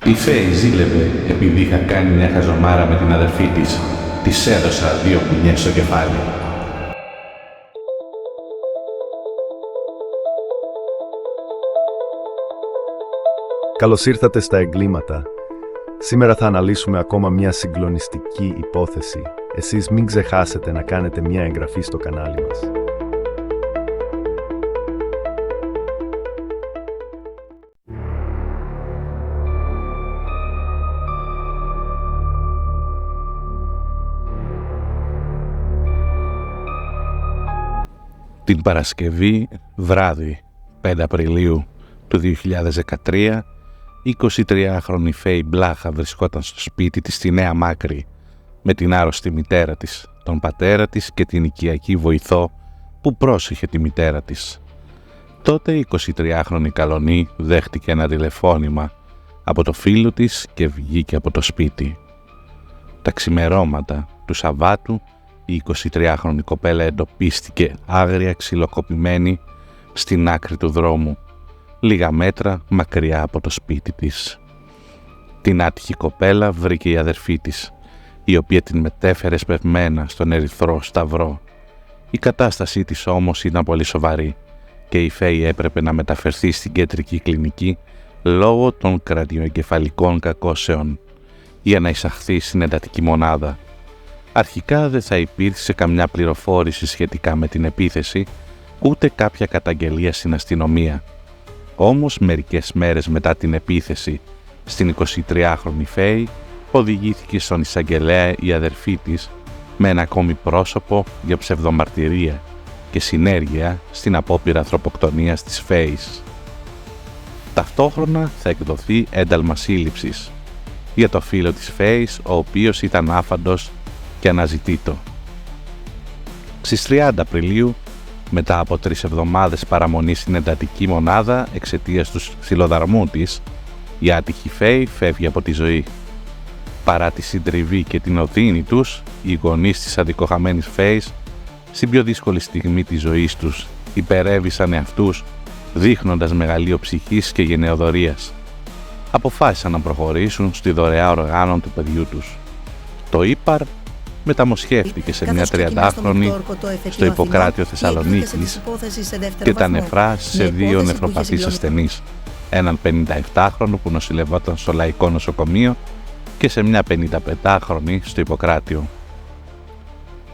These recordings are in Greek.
Η Φέη ζήλευε επειδή είχα κάνει μια χαζομάρα με την αδερφή της. Της έδωσα 2 πουνιές στο κεφάλι. Καλώς ήρθατε στα Εγκλήματα. Σήμερα θα αναλύσουμε ακόμα μια συγκλονιστική υπόθεση. Εσείς μην ξεχάσετε να κάνετε μια εγγραφή στο κανάλι μας. Την Παρασκευή βράδυ 5 Απριλίου του 2013, η 23χρονη Φέη Μπλάχα βρισκόταν στο σπίτι της στη Νέα Μάκρη με την άρρωστη μητέρα της, τον πατέρα της και την οικιακή βοηθό που πρόσεχε τη μητέρα της. Τότε η 23χρονη Καλονή δέχτηκε ένα τηλεφώνημα από το φίλο της και βγήκε από το σπίτι. Τα ξημερώματα του Σαββάτου η 23χρονη κοπέλα εντοπίστηκε άγρια ξυλοκοπημένη στην άκρη του δρόμου, λίγα μέτρα μακριά από το σπίτι της. Την άτυχη κοπέλα βρήκε η αδερφή της, η οποία την μετέφερε σπευμένα στον Ερυθρό Σταυρό. Η κατάστασή της όμως ήταν πολύ σοβαρή και η Φέη έπρεπε να μεταφερθεί στην κεντρική κλινική λόγω των κρατιοεγκεφαλικών κακώσεων για να εισαχθεί στην εντατική μονάδα. Αρχικά δεν θα υπήρξε καμιά πληροφόρηση σχετικά με την επίθεση, ούτε κάποια καταγγελία στην αστυνομία. Όμως μερικές μέρες μετά την επίθεση στην 23χρονη Φέη οδηγήθηκε στον εισαγγελέα η αδερφή της με ένα ακόμη πρόσωπο για ψευδομαρτυρία και συνέργεια στην απόπειρα ανθρωποκτονίας της Φέης. Ταυτόχρονα θα εκδοθεί ένταλμα σύλληψης για το φίλο της Φέης, ο οποίος ήταν άφαντος και αναζητείτο. Στις 30 Απριλίου, μετά από 3 εβδομάδες παραμονή στην εντατική μονάδα εξαιτίας του ξυλοδαρμού της, η άτυχη Φέη φεύγει από τη ζωή. Παρά τη συντριβή και την οδύνη τους, οι γονείς της αδικοχαμένης Φέης, στην πιο δύσκολη στιγμή της ζωής τους, υπερέβησαν εαυτούς, δείχνοντας μεγαλείο ψυχής και γενεοδορίας. Αποφάσισαν να προχωρήσουν στη δωρεά οργάνων του παιδιού τους. Το ύπαρ μεταμοσχεύτηκε σε μια 30χρονη στο Ιπποκράτιο Θεσσαλονίκης και τα νεφρά σε 2 νεφροπαθείς ασθενείς, έναν 57χρονο που νοσηλευόταν στο Λαϊκό Νοσοκομείο και σε μια 55χρονη στο Ιπποκράτιο.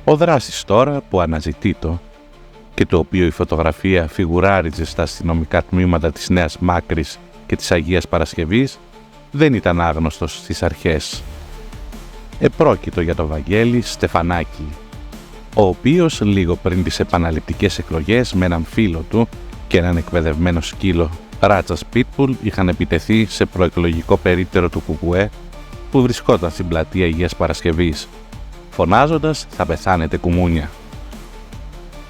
Ο δράστης τώρα που αναζητείτο και το οποίο η φωτογραφία φιγουράριζε στα αστυνομικά τμήματα της Νέας Μάκρης και της Αγίας Παρασκευής δεν ήταν άγνωστος στις αρχές. Επρόκειτο για τον Βαγγέλη Στεφανάκη, ο οποίος λίγο πριν τις επαναληπτικές εκλογές με έναν φίλο του και έναν εκπαιδευμένο σκύλο ράτσας Πίτπουλ είχαν επιτεθεί σε προεκλογικό περίπτερο του ΚΚΕ που βρισκόταν στην πλατεία Αγίας Παρασκευής, φωνάζοντας «Θα πεθάνετε κουμούνια».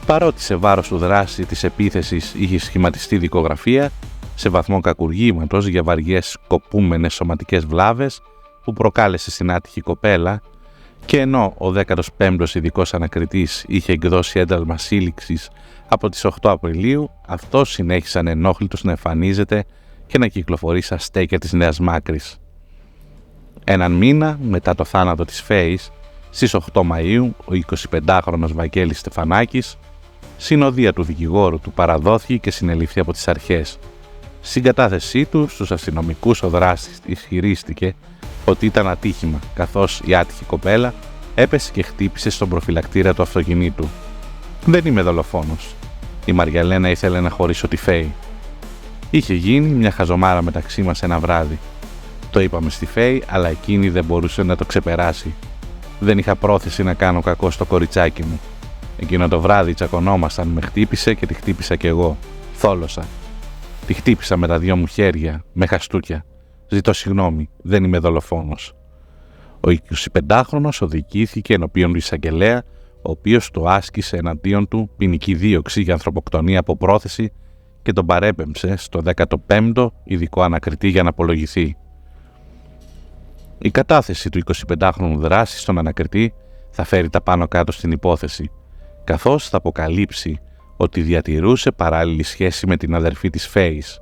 Παρότι σε βάρος του δράση της επίθεσης είχε σχηματιστεί δικογραφία σε βαθμό κακουργήματος για βαριές σκοπούμενες σωματικές βλάβες που προκάλεσε στην άτυχη κοπέλα, και ενώ ο 15ος ειδικός ανακριτής είχε εκδώσει ένταλμα σύλληψης από τις 8 Απριλίου, αυτός συνέχισε ανενόχλητος να εμφανίζεται και να κυκλοφορεί στα στέκια της Νέας Μάκρης. Έναν μήνα μετά το θάνατο της Φέης, στις 8 Μαΐου, ο 25χρονος Βαγγέλης Στεφανάκης, συνοδεία του δικηγόρου του, παραδόθηκε και συνελήφθη από τις αρχές. Στην κατάθεσή του στους αστυνομικούς, ο δράστης ισχυρίστηκε ότι ήταν ατύχημα, καθώς η άτυχη κοπέλα έπεσε και χτύπησε στον προφυλακτήρα του αυτοκινήτου. «Δεν είμαι δολοφόνος. Η Μαριαλένα ήθελε να χωρίσω τη Φέη. Είχε γίνει μια χαζομάρα μεταξύ μας ένα βράδυ. Το είπαμε στη Φέη, αλλά εκείνη δεν μπορούσε να το ξεπεράσει. Δεν είχα πρόθεση να κάνω κακό στο κοριτσάκι μου. Εκείνο το βράδυ τσακωνόμασταν, με χτύπησε και τη χτύπησα κι εγώ. Θόλωσα. Τη χτύπησα με τα 2 μου χέρια, με χαστούκια. Ζητώ συγγνώμη, δεν είμαι δολοφόνος». Ο 25χρονος οδηγήθηκε ενώπιον του εισαγγελέα, ο οποίος του άσκησε εναντίον του ποινική δίωξη για ανθρωποκτονία από πρόθεση και τον παρέπεμψε στο 15ο ειδικό ανακριτή για να απολογηθεί. Η κατάθεση του 25χρονου δράση στον ανακριτή θα φέρει τα πάνω κάτω στην υπόθεση, καθώς θα αποκαλύψει ότι διατηρούσε παράλληλη σχέση με την αδερφή της Φέης,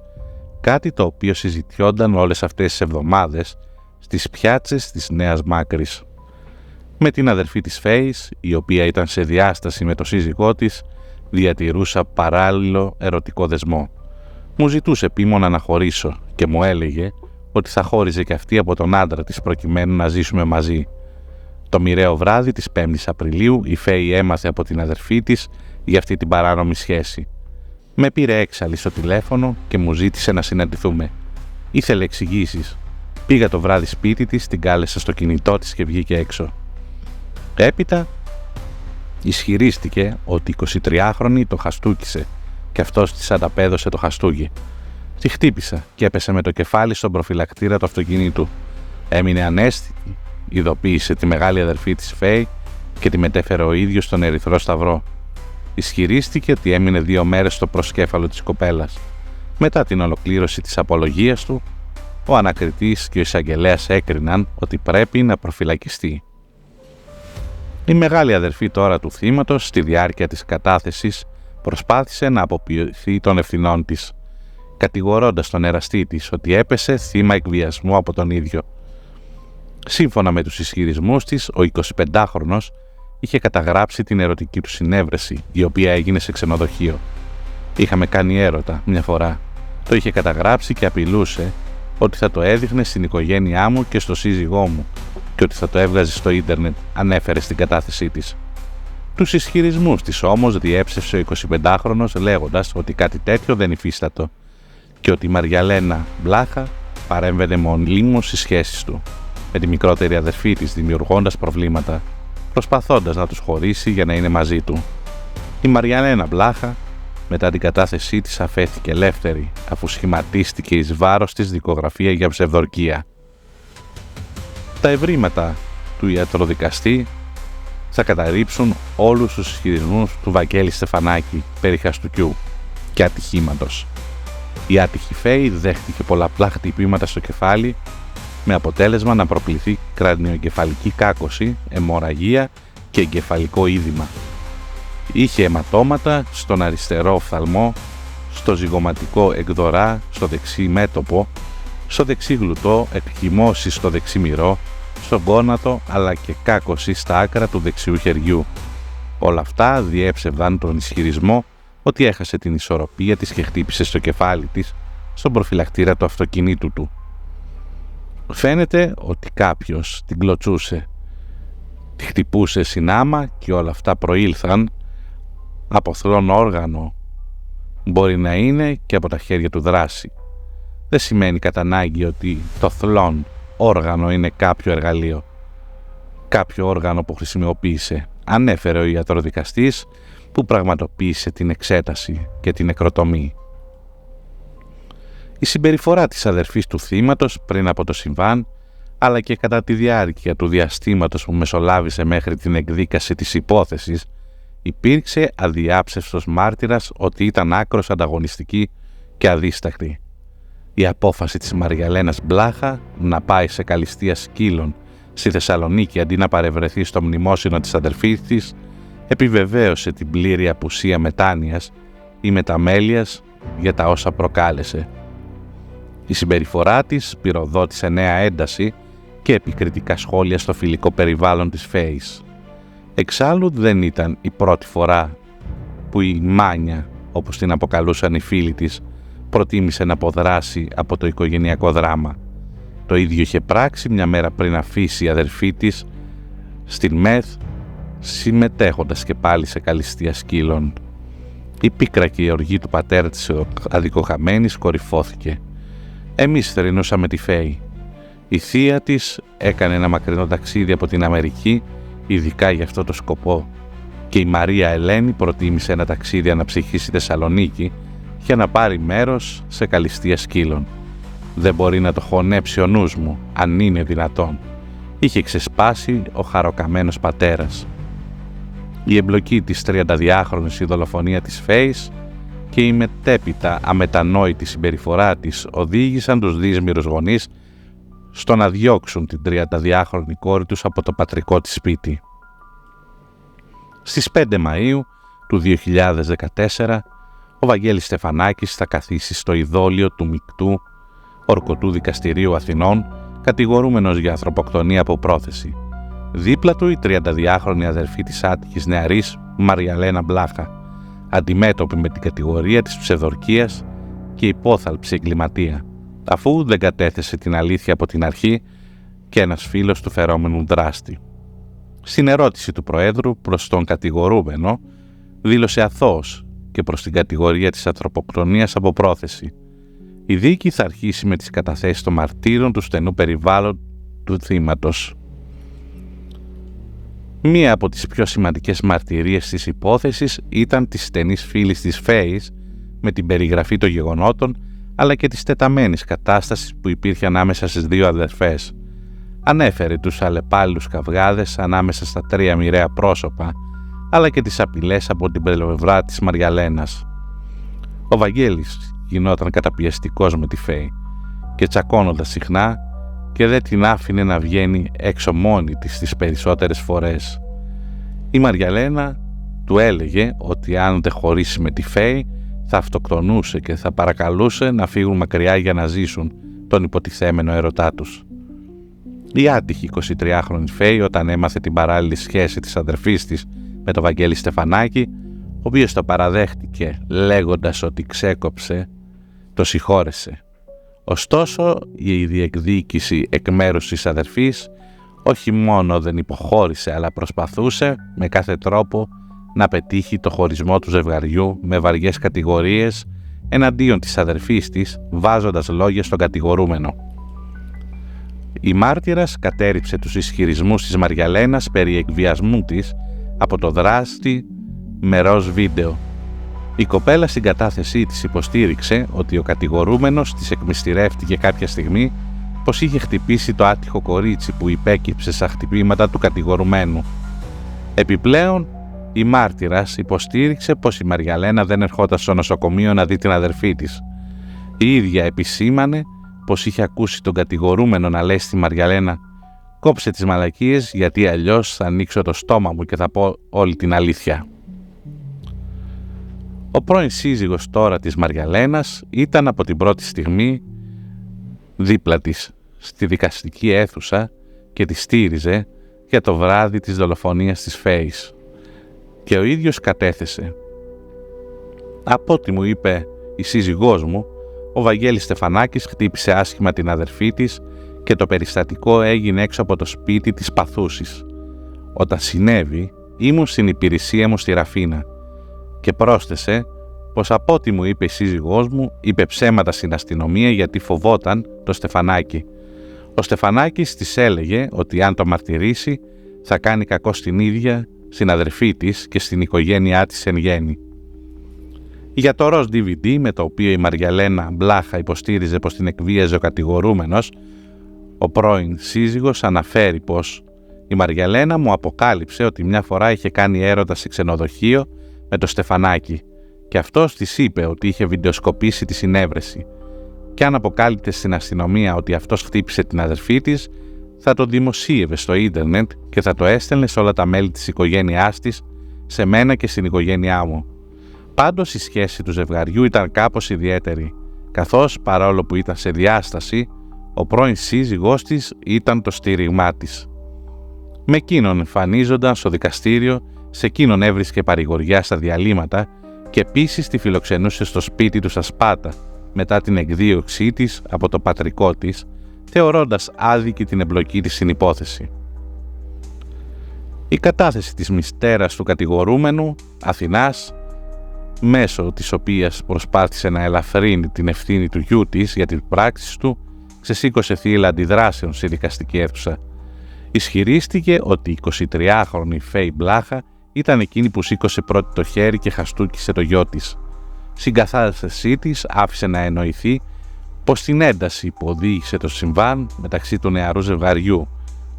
κάτι το οποίο συζητιόνταν όλες αυτές τις εβδομάδες στις πιάτσες της Νέας Μάκρης. Με την αδερφή της Φέης, η οποία ήταν σε διάσταση με το σύζυγό της, διατηρούσα παράλληλο ερωτικό δεσμό. Μου ζητούσε επίμονα να χωρίσω και μου έλεγε ότι θα χώριζε και αυτή από τον άντρα της προκειμένου να ζήσουμε μαζί. Το μοιραίο βράδυ της 5ης Απριλίου η Φέη έμαθε από την αδερφή της για αυτή την παράνομη σχέση. Με πήρε έξαλλη στο τηλέφωνο και μου ζήτησε να συναντηθούμε. Ήθελε εξηγήσεις. Πήγα το βράδυ σπίτι της, την κάλεσα στο κινητό της και βγήκε έξω. Έπειτα ισχυρίστηκε ότι η 23χρονη το χαστούκισε και αυτός της ανταπέδωσε το χαστούκι. Τη χτύπησα και έπεσε με το κεφάλι στον προφυλακτήρα του αυτοκινήτου. Έμεινε ανέστητη, ειδοποίησε τη μεγάλη αδερφή της Φέη και τη μετέφερε ο ίδιος στον Ερυθρό Σταυρό. Ισχυρίστηκε ότι έμεινε 2 μέρες στο προσκέφαλο της κοπέλας. Μετά την ολοκλήρωση της απολογίας του, ο ανακριτής και ο εισαγγελέας έκριναν ότι πρέπει να προφυλακιστεί. Η μεγάλη αδερφή τώρα του θύματος, στη διάρκεια της κατάθεσης, προσπάθησε να αποποιηθεί των ευθυνών της, κατηγορώντας τον εραστή της ότι έπεσε θύμα εκβιασμού από τον ίδιο. Σύμφωνα με τους ισχυρισμούς της, ο 25χρονος είχε καταγράψει την ερωτική του συνέβρεση, η οποία έγινε σε ξενοδοχείο. Είχαμε κάνει έρωτα μια φορά. Το είχε καταγράψει και απειλούσε ότι θα το έδειχνε στην οικογένειά μου και στο σύζυγό μου και ότι θα το έβγαζε στο ίντερνετ, ανέφερε στην κατάθεσή της. Τους ισχυρισμούς της όμως διέψευσε ο 25χρονος λέγοντας ότι κάτι τέτοιο δεν υφίστατο και ότι η Μαριαλένα Μπλάχα παρέμβαινε μονίμως στις σχέσεις του με τη μικρότερη αδερφή της, δημιουργώντας προβλήματα, προσπαθώντας να τους χωρίσει για να είναι μαζί του. Η Μαριαλένα Μπλάχα, μετά την κατάθεσή της, αφέθηκε ελεύθερη, αφού σχηματίστηκε εις βάρος της δικογραφία για ψευδορκία. Τα ευρήματα του ιατροδικαστή θα καταρρίψουν όλους τους ισχυρισμούς του Βαγγέλη Στεφανάκη περί χαστούκιου και ατυχήματος. Η άτυχη Φέη δέχτηκε πολλαπλά χτυπήματα στο κεφάλι, με αποτέλεσμα να προκληθεί κρανιοεγκεφαλική κάκωση, αιμορραγία και εγκεφαλικό είδημα. Είχε αιματώματα στον αριστερό οφθαλμό, στο ζυγωματικό εκδορά, στο δεξί μέτωπο, στο δεξί γλουτό, εκχυμώσεις στο δεξί μυρό, στον γόνατο αλλά και κάκωση στα άκρα του δεξιού χεριού. Όλα αυτά διέψευδαν τον ισχυρισμό ότι έχασε την ισορροπία της και χτύπησε στο κεφάλι της, στον προφυλακτήρα του αυτοκινήτου του. Φαίνεται ότι κάποιος την κλωτσούσε, τη χτυπούσε συνάμα και όλα αυτά προήλθαν από θλόν όργανο. Μπορεί να είναι και από τα χέρια του δράση. Δεν σημαίνει κατά ανάγκη ότι το θλόν όργανο είναι κάποιο εργαλείο. Κάποιο όργανο που χρησιμοποίησε, ανέφερε ο ιατροδικαστής που πραγματοποίησε την εξέταση και την νεκροτομή. Η συμπεριφορά της αδερφής του θύματος πριν από το συμβάν, αλλά και κατά τη διάρκεια του διαστήματος που μεσολάβησε μέχρι την εκδίκαση της υπόθεσης, υπήρξε αδιάψευστος μάρτυρας ότι ήταν άκρως ανταγωνιστική και αδίστακτη. Η απόφαση της Μαριαλένας Μπλάχα να πάει σε καλλιστεία σκύλων στη Θεσσαλονίκη αντί να παρευρεθεί στο μνημόσυνο της αδερφής της, επιβεβαίωσε την πλήρη απουσία μετάνοιας ή μεταμέλειας για τα όσα προκάλεσε. Η συμπεριφορά της πυροδότησε νέα ένταση και επικριτικά σχόλια στο φιλικό περιβάλλον της Φέης. Εξάλλου δεν ήταν η πρώτη φορά που η Μάνια, όπως την αποκαλούσαν οι φίλοι της, προτίμησε να αποδράσει από το οικογενειακό δράμα. Το ίδιο είχε πράξει μια μέρα πριν αφήσει η αδερφή της στην ΜΕΘ, συμμετέχοντας και πάλι σε καλλιστεία σκύλων. Η πίκρα και η οργή του πατέρα της αδικοχαμένης κορυφώθηκε. Εμείς θρηνούσαμε τη Φέη. Η θεία της έκανε ένα μακρινό ταξίδι από την Αμερική, ειδικά για αυτό το σκοπό, και η Μαρία Ελένη προτίμησε ένα ταξίδι αναψυχή στη Θεσσαλονίκη για να πάρει μέρος σε καλλιστεία σκύλων. Δεν μπορεί να το χωνέψει ο νους μου, αν είναι δυνατόν, είχε ξεσπάσει ο χαροκαμένος πατέρας. Η εμπλοκή της 32χρονης στη δολοφονία της Φέης και η μετέπειτα αμετανόητη συμπεριφορά της οδήγησαν τους δύσμυρους γονείς στο να διώξουν την 32χρονη κόρη τους από το πατρικό της σπίτι. Στις 5 Μαΐου του 2014, ο Βαγγέλης Στεφανάκης θα καθίσει στο ειδόλιο του Μεικτού Ορκωτού Δικαστηρίου Αθηνών, κατηγορούμενος για ανθρωποκτονία από πρόθεση. Δίπλα του η 32χρονη αδερφή της άτυχης νεαρής Μαριαλένα Μπλάχα, αντιμέτωπη με την κατηγορία της ψευδορκίας και υπόθαλψη εγκληματία, αφού δεν κατέθεσε την αλήθεια από την αρχή και ένας φίλος του φερόμενου δράστη. Στην ερώτηση του Προέδρου προς τον κατηγορούμενο, δήλωσε αθώος και προς την κατηγορία της ανθρωποκτονίας από πρόθεση. Η δίκη θα αρχίσει με τις καταθέσεις των μαρτύρων του στενού περιβάλλον του θύματος. Μία από τις πιο σημαντικές μαρτυρίες της υπόθεσης ήταν της στενής φίλης της Φέης με την περιγραφή των γεγονότων αλλά και της τεταμένης κατάστασης που υπήρχε ανάμεσα στις δύο αδερφές. Ανέφερε τους αλλεπάλληλους καυγάδες ανάμεσα στα τρία μοιραία πρόσωπα αλλά και τις απειλές από την πλευρά της Μαριαλένας. Ο Βαγγέλης γινόταν καταπιεστικός με τη Φέη και τσακώνοντας συχνά και δεν την άφηνε να βγαίνει έξω μόνη της τις περισσότερες φορές. Η Μαριαλένα του έλεγε ότι αν δεν χωρίσει με τη Φέη θα αυτοκτονούσε και θα παρακαλούσε να φύγουν μακριά για να ζήσουν τον υποτιθέμενο έρωτά τους. Η άτυχη 23χρονη Φέη, όταν έμαθε την παράλληλη σχέση της αδερφής της με τον Βαγγέλη Στεφανάκη, ο οποίος το παραδέχτηκε λέγοντας ότι ξέκοψε, το συγχώρεσε. Ωστόσο, η διεκδίκηση εκ μέρους της αδερφής όχι μόνο δεν υποχώρησε, αλλά προσπαθούσε με κάθε τρόπο να πετύχει το χωρισμό του ζευγαριού με βαριές κατηγορίες εναντίον της αδερφής της, βάζοντας λόγια στον κατηγορούμενο. Η μάρτυρας κατέρριψε τους ισχυρισμούς της Μαριαλένας περί εκβιασμού της από το δράστη με ροζ βίντεο. Η κοπέλα στην κατάθεσή της υποστήριξε ότι ο κατηγορούμενος της εκμυστηρεύτηκε κάποια στιγμή πως είχε χτυπήσει το άτυχο κορίτσι που υπέκυψε στα χτυπήματα του κατηγορουμένου. Επιπλέον, η μάρτυρας υποστήριξε πως η Μαριαλένα δεν ερχόταν στο νοσοκομείο να δει την αδερφή της. Η ίδια επισήμανε πως είχε ακούσει τον κατηγορούμενο να λέει στη Μαριαλένα «Κόψε τις μαλακίες γιατί αλλιώς θα ανοίξω το στόμα μου και θα πω όλη την αλήθεια». Ο πρώην σύζυγος τώρα της Μαριαλένας ήταν από την πρώτη στιγμή δίπλα της στη δικαστική αίθουσα και τη στήριζε για το βράδυ της δολοφονίας της Φέης. Και ο ίδιος κατέθεσε «Από ό,τι μου είπε η σύζυγός μου, ο Βαγγέλης Στεφανάκης χτύπησε άσχημα την αδερφή της και το περιστατικό έγινε έξω από το σπίτι της Παθούσης. Όταν συνέβη, ήμουν στην υπηρεσία μου στη Ραφίνα». Και πρόσθεσε πως από ό,τι μου είπε η σύζυγός μου, είπε ψέματα στην αστυνομία γιατί φοβόταν το Στεφανάκη. Ο Στεφανάκης της έλεγε ότι αν το μαρτυρήσει θα κάνει κακό στην ίδια, στην αδερφή της και στην οικογένειά της εν γέννη. Για το ροζ DVD με το οποίο η Μαριαλένα Μπλάχα υποστήριζε πως την εκβίαζε ο κατηγορούμενος, ο πρώην σύζυγος αναφέρει πως η Μαριαλένα μου αποκάλυψε ότι μια φορά είχε κάνει έρωτα σε ξενοδοχείο με το Στεφανάκη και αυτός της είπε ότι είχε βιντεοσκοπήσει τη συνέβρεση και αν αποκάλυπτε στην αστυνομία ότι αυτός χτύπησε την αδερφή της θα το δημοσίευε στο ίντερνετ και θα το έστελνε σε όλα τα μέλη της οικογένειάς της, σε μένα και στην οικογένειά μου. Πάντως η σχέση του ζευγαριού ήταν κάπως ιδιαίτερη, καθώς παρόλο που ήταν σε διάσταση, ο πρώην σύζυγός της ήταν το στήριγμά της. Με εκείνον εμφανίζονταν στο δικαστήριο, σε εκείνον έβρισκε παρηγοριά στα διαλύματα και επίσης τη φιλοξενούσε στο σπίτι του στα Σπάτα μετά την εκδίωξή της από το πατρικό της, θεωρώντας άδικη την εμπλοκή της στην υπόθεση. Η κατάθεση της μητέρας του κατηγορούμενου, Αθηνάς, μέσω της οποίας προσπάθησε να ελαφρύνει την ευθύνη του γιού της για την πράξη του, ξεσήκωσε θύελλα αντιδράσεων στη δικαστική αίθουσα. Ισχυρίστηκε ότι η 23χρονη Φέη Μπλάχα ήταν εκείνη που σήκωσε πρώτη το χέρι και χαστούκισε το γιο της. Στην καθάθεσή της άφησε να εννοηθεί πως την ένταση που οδήγησε το συμβάν μεταξύ του νεαρού ζευγαριού,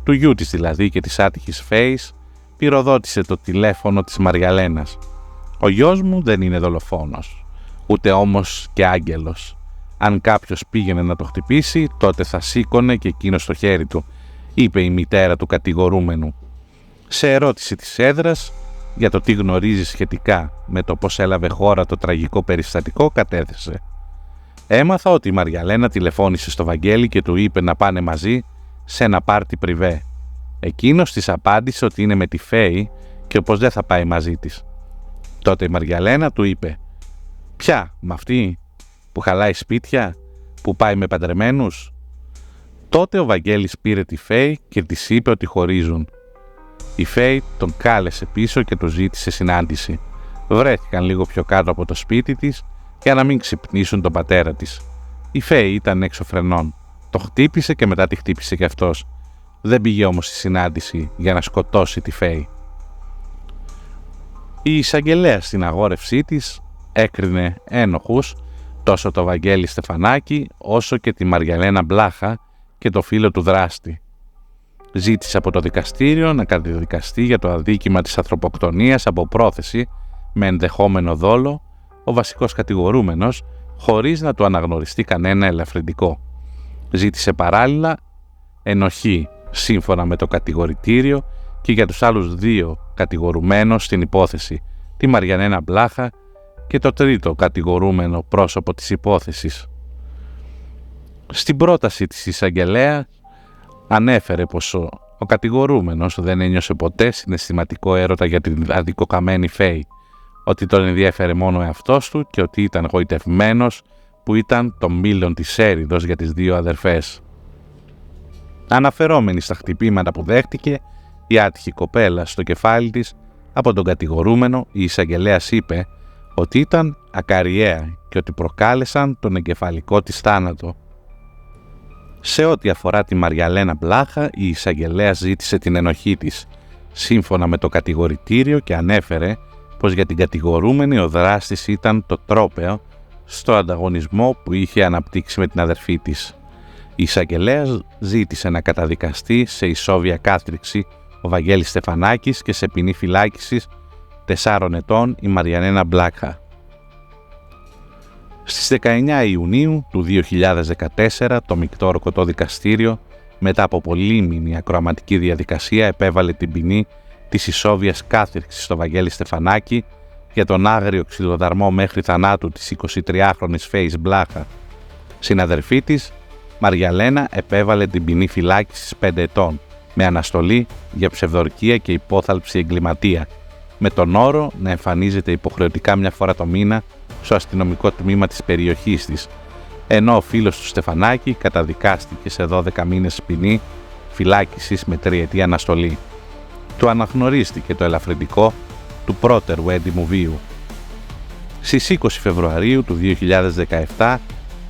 του γιού της δηλαδή και της άτυχης Φέης, πυροδότησε το τηλέφωνο της Μαριαλένας. «Ο γιος μου δεν είναι δολοφόνος, ούτε όμως και άγγελος. Αν κάποιος πήγαινε να το χτυπήσει, τότε θα σήκωνε και εκείνος το χέρι του», είπε η μητέρα του κατηγορούμενου. Σε ερώτηση της έδρας, για το τι γνωρίζει σχετικά με το πώς έλαβε χώρα το τραγικό περιστατικό, κατέθεσε: «Έμαθα ότι η Μαριαλένα τηλεφώνησε στο Βαγγέλη και του είπε να πάνε μαζί σε ένα πάρτι πριβέ. Εκείνος της απάντησε ότι είναι με τη Φέη και πως δεν θα πάει μαζί της. Τότε η Μαριαλένα του είπε: «Ποια, με αυτή που χαλάει σπίτια, που πάει με παντρεμένους?» Τότε ο Βαγγέλης πήρε τη Φέη και της είπε ότι χωρίζουν. Η Φέη τον κάλεσε πίσω και του ζήτησε συνάντηση. Βρέθηκαν λίγο πιο κάτω από το σπίτι της για να μην ξυπνήσουν τον πατέρα της. Η Φέη ήταν έξω φρενών. Το χτύπησε και μετά τη χτύπησε κι αυτός. Δεν πήγε όμως στη συνάντηση για να σκοτώσει τη Φέη. Η εισαγγελέα στην αγόρευσή της έκρινε ένοχους τόσο το Βαγγέλη Στεφανάκη όσο και τη Μαριαλένα Μπλάχα και το φίλο του δράστη. Ζήτησε από το δικαστήριο να καταδικαστεί για το αδίκημα της ανθρωποκτονίας από πρόθεση με ενδεχόμενο δόλο ο βασικός κατηγορούμενος χωρίς να του αναγνωριστεί κανένα ελαφρυντικό. Ζήτησε παράλληλα ενοχή σύμφωνα με το κατηγορητήριο και για τους άλλους δύο κατηγορουμένους στην υπόθεση, τη Μαριαλένα Μπλάχα και το τρίτο κατηγορούμενο πρόσωπο της υπόθεσης. Στην πρόταση της εισαγγελέα ανέφερε πως ο κατηγορούμενος δεν ένιωσε ποτέ συναισθηματικό έρωτα για την αδικοκαμένη Φέη, ότι τον ενδιέφερε μόνο ο εαυτός του και ότι ήταν γοητευμένος που ήταν το μήλον της έριδος για τις δύο αδερφές. Αναφερόμενη στα χτυπήματα που δέχτηκε η άτυχη κοπέλα στο κεφάλι της από τον κατηγορούμενο, η εισαγγελέας είπε ότι ήταν ακαριαία και ότι προκάλεσαν τον εγκεφαλικό της θάνατο. Σε ό,τι αφορά τη Μαριαλένα Μπλάχα, η εισαγγελέας ζήτησε την ενοχή της, σύμφωνα με το κατηγορητήριο, και ανέφερε πως για την κατηγορούμενη ο δράστης ήταν το τρόπαιο στο ανταγωνισμό που είχε αναπτύξει με την αδερφή της. Η εισαγγελέας ζήτησε να καταδικαστεί σε ισόβια κάθριξη ο Βαγγέλης Στεφανάκης και σε ποινή φυλάκισης 4 ετών η Μαριαλένα Μπλάχα. Στις 19 Ιουνίου του 2014 το Μεικτό Ορκωτό Δικαστήριο, μετά από πολύμηνη ακροαματική διαδικασία, επέβαλε την ποινή της ισόβιας κάθριξης στο Βαγγέλη Στεφανάκη για τον άγριο ξυλοδαρμό μέχρι θανάτου της 23χρονης Φέης Μπλάχα. Συναδερφή της, Μαριαλένα, επέβαλε την ποινή φυλάκισης 5 ετών με αναστολή για ψευδορκία και υπόθαλψη εγκληματία, με τον όρο να εμφανίζεται υποχρεωτικά μια φορά το μήνα στο αστυνομικό τμήμα της περιοχής της, ενώ ο φίλος του Στεφανάκη καταδικάστηκε σε 12 μήνες ποινή φυλάκισης με 3ετή αναστολή. Του αναγνωρίστηκε το ελαφρυντικό του πρώτερου έντιμου βίου. Στις 20 Φεβρουαρίου του 2017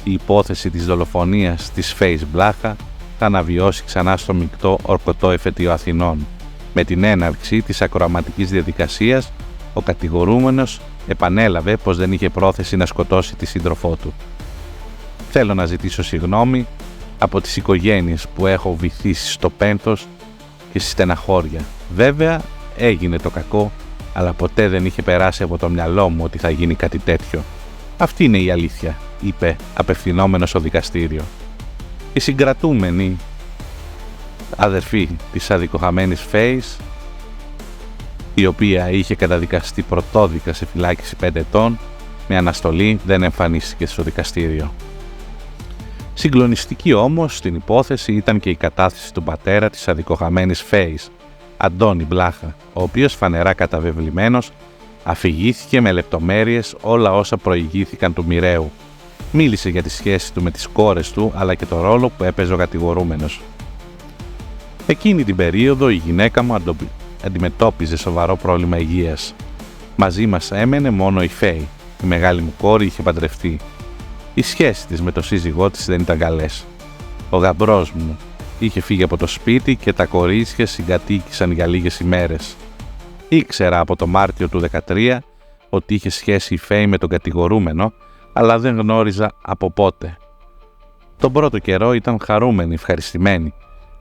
η υπόθεση της δολοφονίας της Φέης Μπλάχα θα αναβιώσει ξανά στο Μεικτό Ορκωτό Εφετείο Αθηνών. Με την έναρξη της ακροαματικής διαδικασίας, ο κατηγορούμενος επανέλαβε πως δεν είχε πρόθεση να σκοτώσει τη σύντροφό του. «Θέλω να ζητήσω συγγνώμη από τις οικογένειες που έχω βυθίσει στο πένθος και στη στεναχώρια. Βέβαια, έγινε το κακό, αλλά ποτέ δεν είχε περάσει από το μυαλό μου ότι θα γίνει κάτι τέτοιο. Αυτή είναι η αλήθεια», είπε απευθυνόμενος στο δικαστήριο. Η συγκρατούμενη αδερφή της αδικοχαμένης Φέης, η οποία είχε καταδικαστεί πρωτόδικα σε φυλάκιση 5 ετών με αναστολή, δεν εμφανίστηκε στο δικαστήριο. Συγκλονιστική όμως στην υπόθεση ήταν και η κατάθεση του πατέρα της αδικοχαμένης Φέης, Αντώνη Μπλάχα, ο οποίος φανερά καταβεβλημένος αφηγήθηκε με λεπτομέρειες όλα όσα προηγήθηκαν του μοιραίου. Μίλησε για τη σχέση του με τις κόρες του, αλλά και το ρόλο που έπαιζε ο κατηγορούμενος. Εκείνη την περίοδο η γυναίκα μου αντιμετώπιζε σοβαρό πρόβλημα υγείας. Μαζί μας έμενε μόνο η Φέη. Η μεγάλη μου κόρη είχε παντρευτεί. Η σχέση της με το σύζυγό της δεν ήταν καλές. Ο γαμπρός μου είχε φύγει από το σπίτι και τα κορίτσια συγκατοίκησαν για λίγες ημέρες. Ήξερα από το Μάρτιο του 2013 ότι είχε σχέση η Φέη με τον κατηγορούμενο, αλλά δεν γνώριζα από πότε. Τον πρώτο καιρό ήταν χαρούμενη, ευχαριστημένη.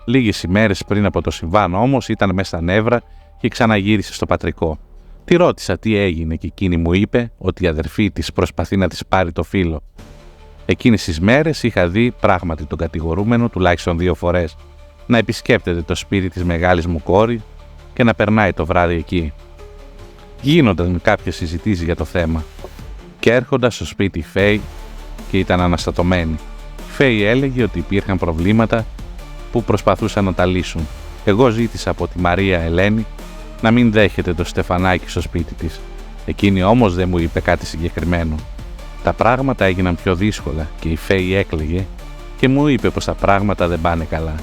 Λίγες ημέρες πριν από το συμβάν όμως ήταν μέσα στα νεύρα και ξαναγύρισε στο πατρικό. Τη ρώτησα τι έγινε και εκείνη μου είπε ότι η αδερφή της προσπαθεί να της πάρει το φύλλο. Εκείνες τις μέρες είχα δει πράγματι τον κατηγορούμενο τουλάχιστον 2 φορές να επισκέπτεται το σπίτι της μεγάλης μου κόρη και να περνάει το βράδυ εκεί. Γίνονταν κάποιες συζητήσεις για το θέμα και έρχονταν στο σπίτι η Φέη και ήταν αναστατωμένη. Η Φέη έλεγε ότι υπήρχαν προβλήματα που προσπαθούσαν να τα λύσουν. Εγώ ζήτησα από τη Μαρία Ελένη να μην δέχεται το Στεφανάκι στο σπίτι της. Εκείνη όμως δεν μου είπε κάτι συγκεκριμένο. Τα πράγματα έγιναν πιο δύσκολα και η Φέη έκλαιγε και μου είπε πως τα πράγματα δεν πάνε καλά.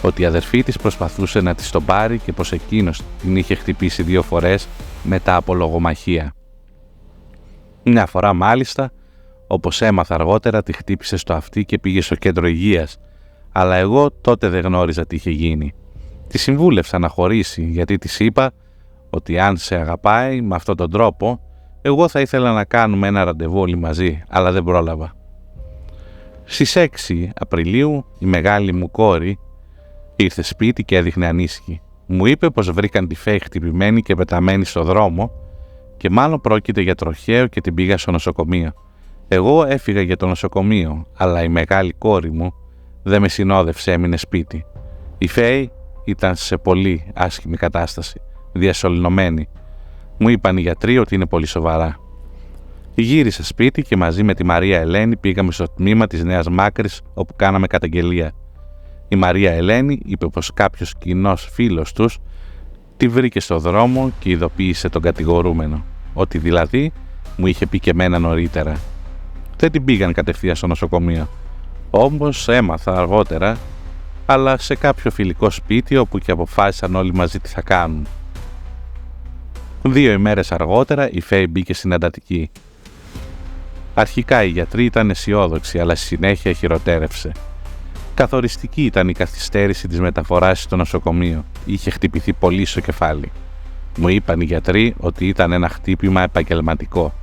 Ότι η αδερφή της προσπαθούσε να της τον πάρει και πως εκείνος την είχε χτυπήσει 2 φορές μετά από λογομαχία. Μια φορά μάλιστα, όπως έμαθα αργότερα, τη χτύπησε στο αυτί και πήγε στο κέντρο υγείας, αλλά εγώ τότε δεν γνώριζα τι είχε γίνει. Τη συμβούλευσα να χωρίσει γιατί της είπα ότι αν σε αγαπάει με αυτόν τον τρόπο, εγώ θα ήθελα να κάνουμε ένα ραντεβού όλοι μαζί, αλλά δεν πρόλαβα. Στις 6 Απριλίου η μεγάλη μου κόρη ήρθε σπίτι και έδειχνε ανήσυχη. Μου είπε πως βρήκαν τη Φέη χτυπημένη και πεταμένη στο δρόμο και μάλλον πρόκειται για τροχαίο και την πήγα στο νοσοκομείο. Εγώ έφυγα για το νοσοκομείο, αλλά η μεγάλη κόρη μου δεν με συνόδευσε, έμεινε σπίτι. Η Φέη ήταν σε πολύ άσχημη κατάσταση, διασωληνωμένη. Μου είπαν οι γιατροί ότι είναι πολύ σοβαρά. Γύρισα σπίτι και μαζί με τη Μαρία Ελένη πήγαμε στο τμήμα της Νέας Μάκρης όπου κάναμε καταγγελία. Η Μαρία Ελένη είπε πως κάποιος κοινός φίλος τους τη βρήκε στο δρόμο και ειδοποίησε τον κατηγορούμενο, ότι δηλαδή μου είχε πει και εμένα νωρίτερα. Δεν την πήγαν κατευθείαν στο νοσοκομείο. Όμως έμαθα αργότερα, αλλά σε κάποιο φιλικό σπίτι όπου και αποφάσισαν όλοι μαζί τι θα κάνουν. 2 ημέρες αργότερα η Φέη μπήκε στην εντατική. Αρχικά οι γιατροί ήταν αισιόδοξοι, αλλά στη συνέχεια χειροτέρευσε. Καθοριστική ήταν η καθυστέρηση της μεταφοράς στο νοσοκομείο. Είχε χτυπηθεί πολύ στο κεφάλι. Μου είπαν οι γιατροί ότι ήταν ένα χτύπημα επαγγελματικό.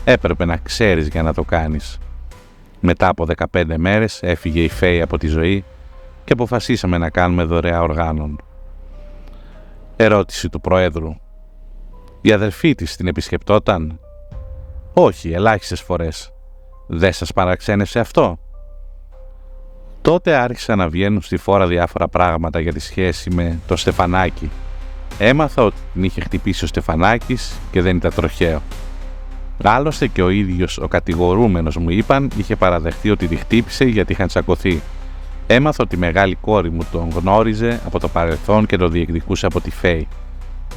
Έπρεπε να ξέρεις για να το κάνεις. Μετά από 15 μέρες έφυγε η Φέη από τη ζωή και αποφασίσαμε να κάνουμε δωρεά οργάνων. Ερώτηση του Προέδρου. Η αδερφή της την επισκεπτόταν? Όχι, ελάχιστες φορές. Δεν σας παραξένευσε αυτό? Τότε άρχισαν να βγαίνουν στη φόρα διάφορα πράγματα για τη σχέση με το Στεφανάκι. Έμαθα ότι την είχε χτυπήσει ο Στεφανάκης και δεν ήταν τροχαίο. Άλλωστε και ο ίδιος ο κατηγορούμενος, μου είπαν, είχε παραδεχτεί ότι τη χτύπησε γιατί είχαν τσακωθεί. Έμαθα ότι η μεγάλη κόρη μου τον γνώριζε από το παρελθόν και τον διεκδικούσε από τη Φέη.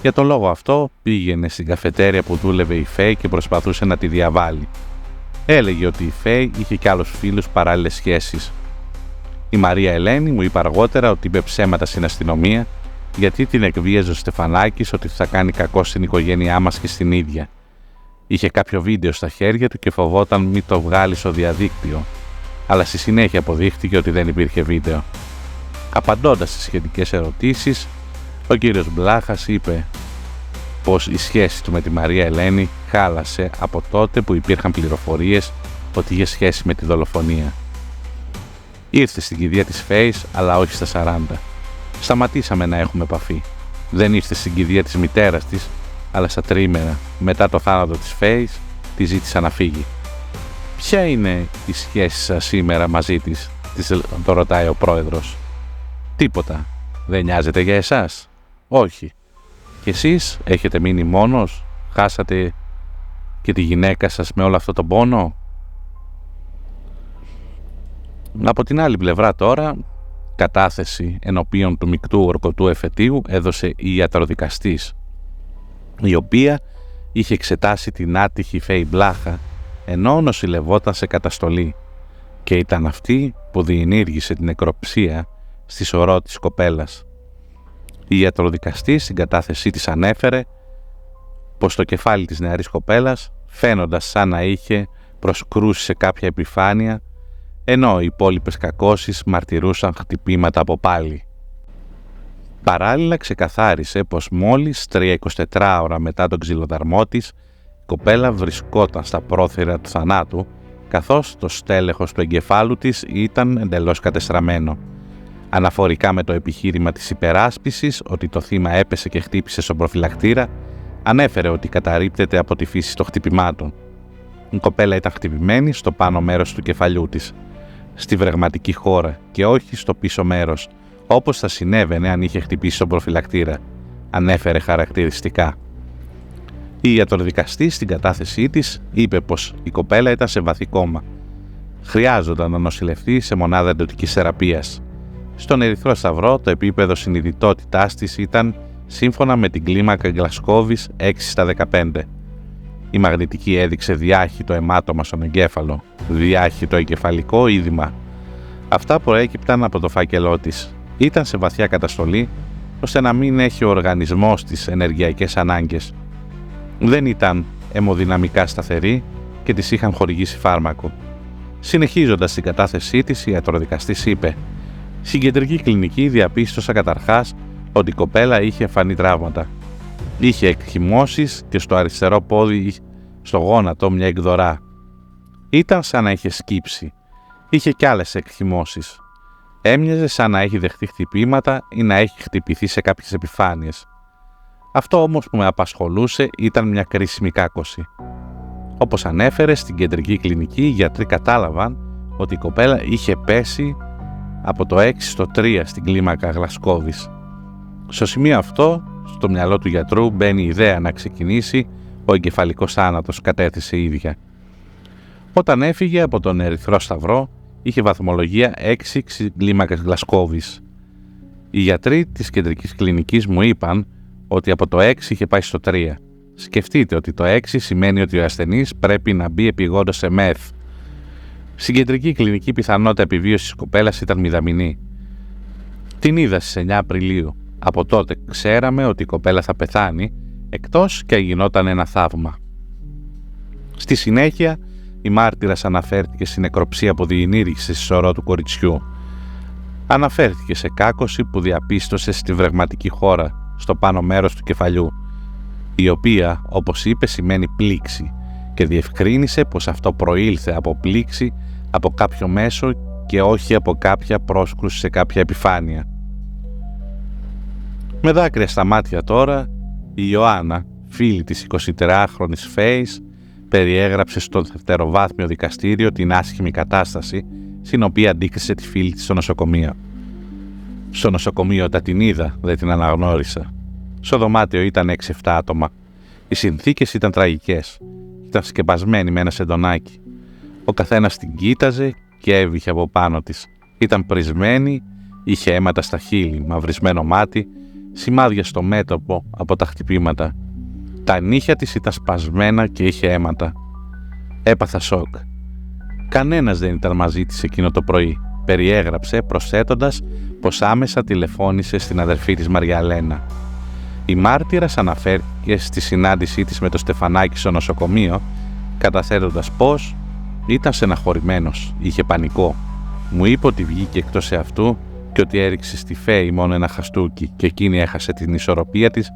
Για τον λόγο αυτό πήγαινε στην καφετέρια που δούλευε η Φέη και προσπαθούσε να τη διαβάλει. Έλεγε ότι η Φέη είχε κι άλλους φίλους παράλληλες σχέσεις. Η Μαρία Ελένη μου είπε αργότερα ότι είπε ψέματα στην αστυνομία γιατί την εκβίαζε ο Στεφανάκης ότι θα κάνει κακό στην οικογένειά μας και στην ίδια. Είχε κάποιο βίντεο στα χέρια του και φοβόταν μη το βγάλει στο διαδίκτυο, αλλά στη συνέχεια αποδείχτηκε ότι δεν υπήρχε βίντεο. Απαντώντας στις σχετικές ερωτήσεις, ο κύριος Μπλάχας είπε πως η σχέση του με τη Μαρία Ελένη χάλασε από τότε που υπήρχαν πληροφορίες ότι είχε σχέση με τη δολοφονία. Ήρθε στην κηδεία της Φέης, αλλά όχι στα 40. Σταματήσαμε να έχουμε επαφή. Δεν ήρθε στην κηδεία της μητέρας της, αλλά στα τριήμερα. Μετά το θάνατο της Φέης, τη ζήτησα να φύγει. «Ποια είναι η σχέση σας σήμερα μαζί της?» το ρωτάει ο πρόεδρος. «Τίποτα. Δεν νοιάζεται για εσάς?» «Όχι. Και εσείς έχετε μείνει μόνος? Χάσατε και τη γυναίκα σας με όλο αυτό τον πόνο?» Από την άλλη πλευρά τώρα, κατάθεση ενωπίον του μεικτού ορκωτού εφετείου έδωσε η ιατροδικαστής, η οποία είχε εξετάσει την άτυχη Φέη Μπλάχα ενώ νοσηλευόταν σε καταστολή και ήταν αυτή που διενήργησε την νεκροψία στη σωρό της κοπέλας. Η ιατροδικαστής στην κατάθεσή της ανέφερε πως το κεφάλι της νεαρής κοπέλας, φαίνοντας σαν να είχε προσκρούσει σε κάποια επιφάνεια, ενώ οι υπόλοιπες κακώσεις μαρτυρούσαν χτυπήματα από πάλι. Παράλληλα ξεκαθάρισε πως μόλις 3-24 ώρα μετά τον ξυλοδαρμό της, η κοπέλα βρισκόταν στα πρόθυρα του θανάτου, καθώς το στέλεχος του εγκεφάλου της ήταν εντελώς κατεστραμμένο. Αναφορικά με το επιχείρημα της υπεράσπισης ότι το θύμα έπεσε και χτύπησε στον προφυλακτήρα, ανέφερε ότι καταρρίπτεται από τη φύση των χτυπημάτων. Η κοπέλα ήταν χτυπημένη στο πάνω μέρος του κεφαλιού της, στη βρεγματική χώρα και όχι στο πίσω μέρος, όπως θα συνέβαινε αν είχε χτυπήσει τον προφυλακτήρα, ανέφερε χαρακτηριστικά. Η ιατροδικαστής στην κατάθεσή της είπε πως η κοπέλα ήταν σε βαθύ κόμμα. Χρειάζονταν να νοσηλευτεί σε μονάδα εντατικής θεραπείας. Στον Ερυθρό Σταυρό το επίπεδο συνειδητότητάς της ήταν σύμφωνα με την κλίμακα Γλασκόβης 6/15. Η μαγνητική έδειξε διάχυτο αιμάτωμα στον εγκέφαλο, διάχυτο εγκεφαλικό είδημα. Αυτά προέκυπταν από το φάκελό της. Ήταν σε βαθιά καταστολή, ώστε να μην έχει ο οργανισμός της ενεργειακές ανάγκες. Δεν ήταν αιμοδυναμικά σταθερή και της είχαν χορηγήσει φάρμακο. Συνεχίζοντας την κατάθεσή της, η ιατροδικαστής είπε: «Στην κεντρική κλινική διαπίστωσα καταρχάς ότι η κοπέλα είχε εμφανή τραύματα. Είχε εκχυμώσεις και στο αριστερό πόδι, στο γόνατο, μια εκδορά. Ήταν σαν να είχε σκύψει. Είχε κι άλλες εκχυμώσεις. Έμοιαζε σαν να έχει δεχτεί χτυπήματα ή να έχει χτυπηθεί σε κάποιες επιφάνειες. Αυτό όμως που με απασχολούσε ήταν μια κρίσιμη κάκωση. Όπως ανέφερε, στην κεντρική κλινική οι γιατροί κατάλαβαν ότι η κοπέλα είχε πέσει από το 6 στο 3 στην κλίμακα Γλασκόβης. Στο σημείο αυτό, στο μυαλό του γιατρού μπαίνει η ιδέα να ξεκινήσει ο εγκεφαλικός θάνατος, κατέθεσε η ίδια. Όταν έφυγε από τον Ερυθρό Σταυρό, είχε βαθμολογία 6 στην κλίμακα Γλασκόβης. Οι γιατροί της κεντρικής κλινικής μου είπαν ότι από το 6 είχε πάει στο 3. Σκεφτείτε ότι το 6 σημαίνει ότι ο ασθενής πρέπει να μπει επειγόντως σε μεθ. Στην κεντρική κλινική πιθανότητα επιβίωσης της κοπέλας ήταν μηδαμινή. Την είδα στις 9 Απριλίου. Από τότε ξέραμε ότι η κοπέλα θα πεθάνει, εκτός και γινόταν ένα θαύμα. Στη συνέχεια, η μάρτυρας αναφέρθηκε στην νεκροψία που διενήργησε στη σωρό του κοριτσιού. Αναφέρθηκε σε κάκωση που διαπίστωσε στη βρεγματική χώρα, στο πάνω μέρος του κεφαλιού, η οποία, όπως είπε, σημαίνει πλήξη, και διευκρίνησε πως αυτό προήλθε από πλήξη από κάποιο μέσο και όχι από κάποια πρόσκρουση σε κάποια επιφάνεια. Με δάκρυα στα μάτια τώρα, η Ιωάννα, φίλη της 23χρονης Φέης, περιέγραψε στο δευτεροβάθμιο δικαστήριο την άσχημη κατάσταση στην οποία αντίκρισε τη φίλη της στο νοσοκομείο. Στο νοσοκομείο όταν την είδα, δεν την αναγνώρισα. Στο δωμάτιο ήταν 6-7 άτομα. Οι συνθήκες ήταν τραγικές. Ήταν σκεπασμένη με ένα σεντονάκι. Ο καθένας την κοίταζε και έβηχε από πάνω της. Ήταν πρισμένη, είχε αίματα στα χείλη, μαυρισμένο μάτι, σημάδια στο μέτωπο από τα χτυπήματα. Τα νύχια της ήταν σπασμένα και είχε αίματα. Έπαθα σοκ. Κανένας δεν ήταν μαζί της εκείνο το πρωί, περιέγραψε προσθέτοντας πως άμεσα τηλεφώνησε στην αδερφή της Μαριαλένα. Η μάρτυρας αναφέρθηκε στη συνάντησή της με το Στεφανάκη στο νοσοκομείο, καταθέτοντας πως ήταν στεναχωρημένος, είχε πανικό. Μου είπε ότι βγήκε εκτός εαυτού και ότι έριξε στη Φέη μόνο ένα χαστούκι και εκείνη έχασε την ισορροπία της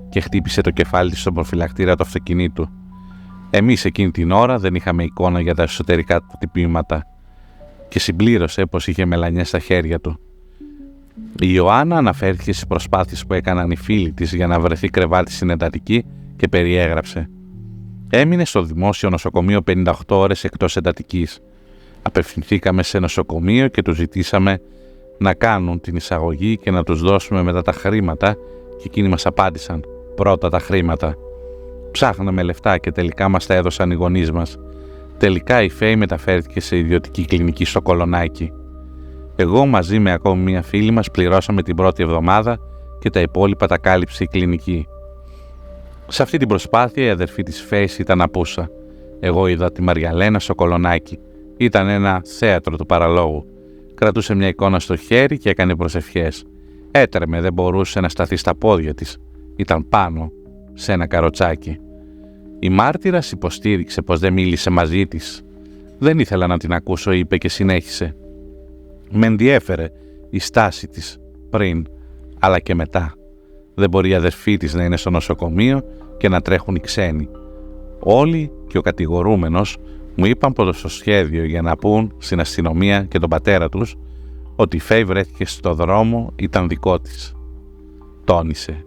και χτύπησε το κεφάλι της στον προφυλακτήρα του αυτοκινήτου. Εμείς εκείνη την ώρα δεν είχαμε εικόνα για τα εσωτερικά του χτυπήματα και συμπλήρωσε πως είχε μελανιές στα χέρια του. Η Ιωάννα αναφέρθηκε στις προσπάθειες που έκαναν οι φίλοι της για να βρεθεί κρεβάτι στην εντατική και περιέγραψε. Έμεινε στο δημόσιο νοσοκομείο 58 ώρες εκτός εντατικής. Απευθυνθήκαμε σε νοσοκομείο και τους ζητήσαμε να κάνουν την εισαγωγή και να τους δώσουμε μετά τα χρήματα και εκείνοι μας απάντησαν πρώτα τα χρήματα. Ψάχναμε λεφτά και τελικά μας τα έδωσαν οι γονείς μας. Τελικά η Φέη μεταφέρθηκε σε ιδιωτική κλινική στο Κολονάκι. Εγώ μαζί με ακόμη μία φίλη μας πληρώσαμε την πρώτη εβδομάδα και τα υπόλοιπα τα κάλυψε η κλινική. Σε αυτή την προσπάθεια η αδερφή της Φέης ήταν απούσα. Εγώ είδα τη Μαριαλένα στο Κολονάκι. Ήταν ένα θέατρο του παραλόγου. Κρατούσε μια εικόνα στο χέρι και έκανε προσευχές. Έτρεμε, δεν μπορούσε να σταθεί στα πόδια της. Ήταν πάνω σε ένα καροτσάκι. Η μάρτυρας υποστήριξε πως δεν μίλησε μαζί της. Δεν ήθελα να την ακούσω, είπε και συνέχισε. Με ενδιέφερε η στάση της πριν, αλλά και μετά. Δεν μπορεί η αδερφή της να είναι στο νοσοκομείο και να τρέχουν οι ξένοι. Όλοι και ο κατηγορούμενος μου είπαν πως το σχέδιο για να πούν στην αστυνομία και τον πατέρα τους ότι η Φέη βρέθηκε στο δρόμο ήταν δικό της. Τόνισε.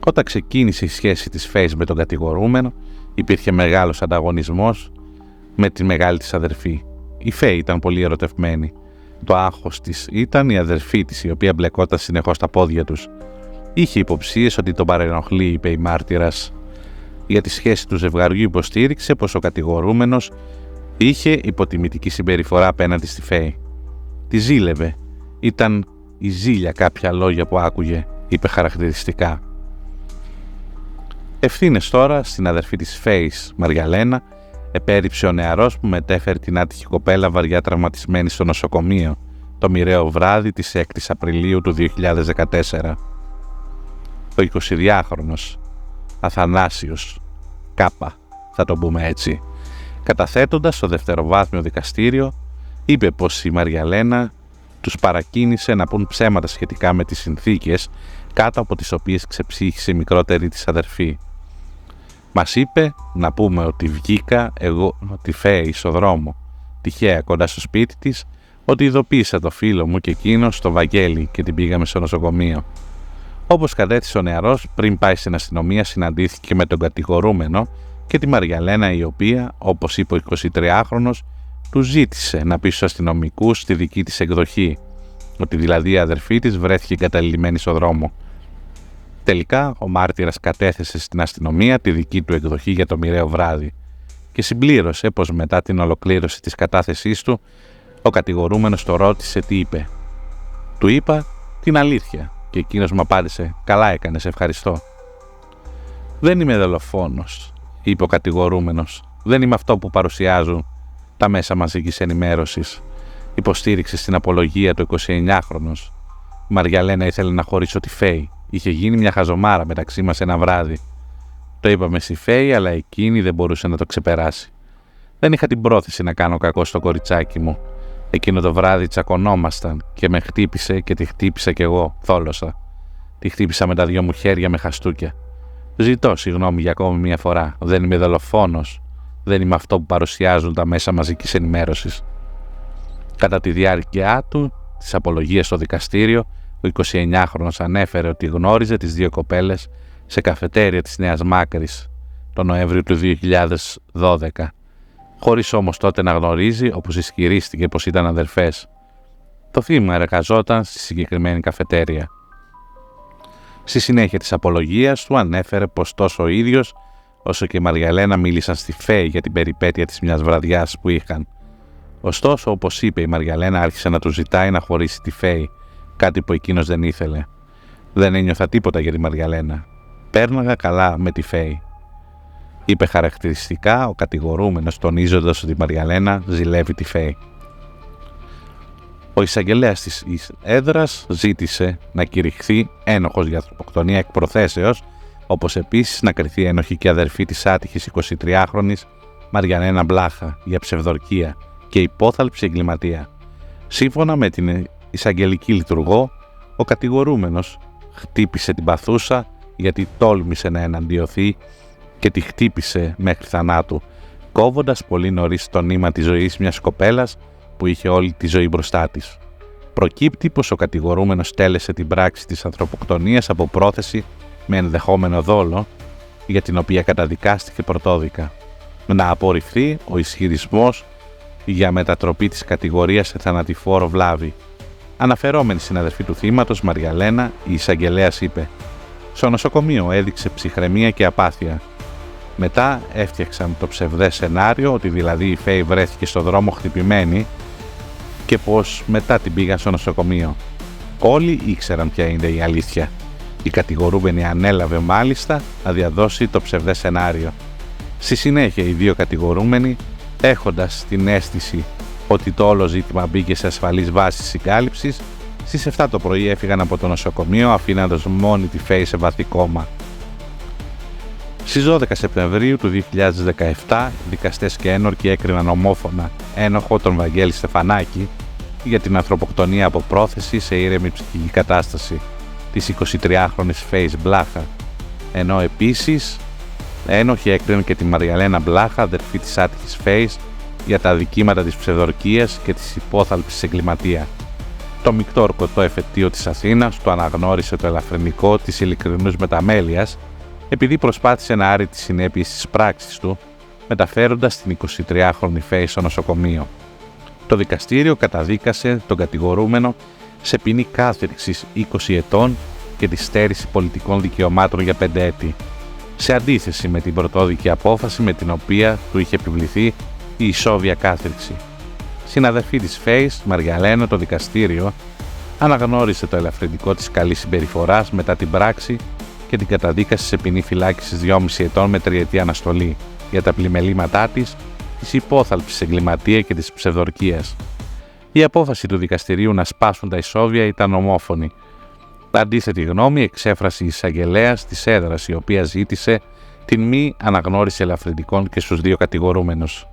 Όταν ξεκίνησε η σχέση της Φέης με τον κατηγορούμενο, υπήρχε μεγάλος ανταγωνισμός με τη μεγάλη της αδερφή. Η Φέη ήταν πολύ ερωτευμένη. Το άγχος της ήταν η αδερφή της, η οποία μπλεκόταν συνεχώς στα πόδια τους. Είχε υποψίες ότι τον παρενοχλεί, είπε η μάρτυρας. Για τη σχέση του ζευγαριού υποστήριξε πως ο κατηγορούμενος είχε υποτιμητική συμπεριφορά απέναντι στη Φέη. Τη ζήλευε. Ήταν η ζήλια κάποια λόγια που άκουγε, είπε χαρακτηριστικά. Ευθύνες τώρα στην αδερφή της Φέης, Μαριαλένα, επέριψε ο νεαρός που μετέφερε την άτυχη κοπέλα βαριά τραυματισμένη στο νοσοκομείο το μοιραίο βράδυ της 6ης Απριλίου του 2014. Ο 22χρονος Αθανάσιος Κάπα, θα το πούμε έτσι, καταθέτοντας στο δευτεροβάθμιο δικαστήριο, είπε πως η Μαριαλένα τους παρακίνησε να πούν ψέματα σχετικά με τις συνθήκες κάτω από τις οποίες ξεψύχησε η μικρότερη της αδερφή. Μας είπε να πούμε ότι βγήκα εγώ τη Φέη στο δρόμο, τυχαία κοντά στο σπίτι της, ότι ειδοποίησα το φίλο μου και εκείνο στο Βαγγέλη και την πήγαμε στο νοσοκομείο. Όπως κατέθεσε ο νεαρός, πριν πάει στην αστυνομία συναντήθηκε με τον κατηγορούμενο και τη Μαριαλένα, η οποία, όπως είπε ο 23χρονος, του ζήτησε να πει στους αστυνομικούς στη δική της εκδοχή, ότι δηλαδή η αδερφή της βρέθηκε εγκαταλειμμένη στο δρόμο. Τελικά, ο μάρτυρας κατέθεσε στην αστυνομία τη δική του εκδοχή για το μοιραίο βράδυ και συμπλήρωσε πως μετά την ολοκλήρωση της κατάθεσής του, ο κατηγορούμενος το ρώτησε τι είπε. Του είπα την αλήθεια και εκείνος μου απάντησε «Καλά έκανες, ευχαριστώ». «Δεν είμαι δολοφόνος», είπε ο κατηγορούμενος. «Δεν είμαι αυτό που παρουσιάζουν τα μέσα μαζικής ενημέρωσης», υποστήριξε στην απολογία του 29χρονος. Η Μαριαλένα ήθελε να χωρίσω τη Φέη. Είχε γίνει μια χαζομάρα μεταξύ μας ένα βράδυ. Το είπαμε στη Φέη, αλλά εκείνη δεν μπορούσε να το ξεπεράσει. Δεν είχα την πρόθεση να κάνω κακό στο κοριτσάκι μου. Εκείνο το βράδυ τσακωνόμασταν και με χτύπησε και τη χτύπησα κι εγώ, θόλωσα. Τη χτύπησα με τα 2 μου χέρια με χαστούκια. Ζητώ συγγνώμη για ακόμη μια φορά. Δεν είμαι δολοφόνος. Δεν είμαι αυτό που παρουσιάζουν τα μέσα μαζικής ενημέρωσης. Κατά τη διάρκεια του, της απολογίας στο δικαστήριο, ο 29χρονος ανέφερε ότι γνώριζε τις 2 κοπέλες σε καφετέρια της Νέας Μάκρης τον Νοέμβριο του 2012, χωρίς όμως τότε να γνωρίζει, όπως ισχυρίστηκε, πως ήταν αδερφές. Το θύμα εργαζόταν στη συγκεκριμένη καφετέρια. Στη συνέχεια της απολογίας του ανέφερε πως τόσο ο ίδιος όσο και η Μαριαλένα μίλησαν στη Φέη για την περιπέτεια της μιας βραδιάς που είχαν. Ωστόσο, όπως είπε, η Μαριαλένα άρχισε να του ζητάει να χωρίσει τη Φέη, κάτι που εκείνος δεν ήθελε. «Δεν ένιωθα τίποτα για τη Μαριαλένα. Πέρναγα καλά με τη Φέη», είπε χαρακτηριστικά ο κατηγορούμενος, τονίζοντας ότι η Μαριαλένα ζηλεύει τη Φέη. Ο εισαγγελέας της έδρας ζήτησε να κηρυχθεί ένοχος για ανθρωποκτονία εκ προθέσεως, όπως επίσης να κριθεί ένοχη και αδερφή της άτυχης 23χρονης Μαριαλένα Μπλάχα για ψευδορκία και υπόθαλψη εγκληματία. Σύμφωνα με την εισαγγελική λειτουργό, ο κατηγορούμενος χτύπησε την παθούσα γιατί τόλμησε να εναντιωθεί και τη χτύπησε μέχρι θανάτου, κόβοντας πολύ νωρίς το νήμα της ζωής μιας κοπέλας που είχε όλη τη ζωή μπροστά της. Προκύπτει πως ο κατηγορούμενος τέλεσε την πράξη της ανθρωποκτονίας από πρόθεση με ενδεχόμενο δόλο, για την οποία καταδικάστηκε πρωτόδικα. Να απορριφθεί ο ισχυρισμός για μετατροπή της κατηγορίας σε θανατηφόρο βλάβη. Αναφερόμενη στην αδερφή του θύματος, Μαριαλένα, η εισαγγελέας είπε: «Στο νοσοκομείο έδειξε ψυχραιμία και απάθεια. Μετά έφτιαξαν το ψευδές σενάριο ότι δηλαδή η Φέη βρέθηκε στο δρόμο χτυπημένη και πως μετά την πήγαν στο νοσοκομείο. Όλοι ήξεραν ποια είναι η αλήθεια. Η κατηγορούμενη ανέλαβε μάλιστα να διαδώσει το ψευδές σενάριο. Στη συνέχεια οι 2 κατηγορούμενοι, έχοντας την αίσθηση ότι το όλο ζήτημα μπήκε σε ασφαλής βάση συγκάλυψης, στις 7 το πρωί έφυγαν από το νοσοκομείο αφήνοντας μόνη τη Φέη σε βαθύ κόμμα. Στις 12 Σεπτεμβρίου του 2017, δικαστές και ένορκοι έκριναν ομόφωνα ένοχο τον Βαγγέλη Στεφανάκη για την ανθρωποκτονία από πρόθεση σε ήρεμη ψυχική κατάσταση της 23χρονης Φέης Μπλάχα, ενώ επίσης ένοχοι έκριναν και τη Μαριαλένα Μπλάχα, αδερφή της άτυχης Φέης, για τα αδικήματα της ψευδορκίας και της υπόθαλψης εγκληματία. Το μεικτό ορκωτό εφετείο της Αθήνας το αναγνώρισε το ελαφρυνικό της ειλικρινούς μεταμέλειας, επειδή προσπάθησε να άρει τις συνέπειες της πράξης του, μεταφέροντας την 23χρονη Φέη στο νοσοκομείο. Το δικαστήριο καταδίκασε τον κατηγορούμενο σε ποινή κάθριξης 20 ετών και τη στέρηση πολιτικών δικαιωμάτων για 5 έτη. σε αντίθεση με την πρωτόδικη απόφαση με την οποία του είχε επιβληθεί η ισόβια κάθριξη. Συναδελφή της Φέης, Μαριαλένα, το δικαστήριο αναγνώρισε το ελαφρυντικό της καλής συμπεριφοράς μετά την πράξη και την καταδίκασε σε ποινή φυλάκισης 2,5 ετών με 3ετή αναστολή για τα πλημελήματά της υπόθαλψης εγκληματία και της ψευδορκίας. Η απόφαση του δικαστηρίου να σπάσουν τα ισόβια ήταν ομόφωνη. Αντίθετη γνώμη εξέφρασε η εισαγγελέας της έδρας, η οποία ζήτησε την μη αναγνώριση ελαφρυντικών και στους δύο κατηγορούμενους.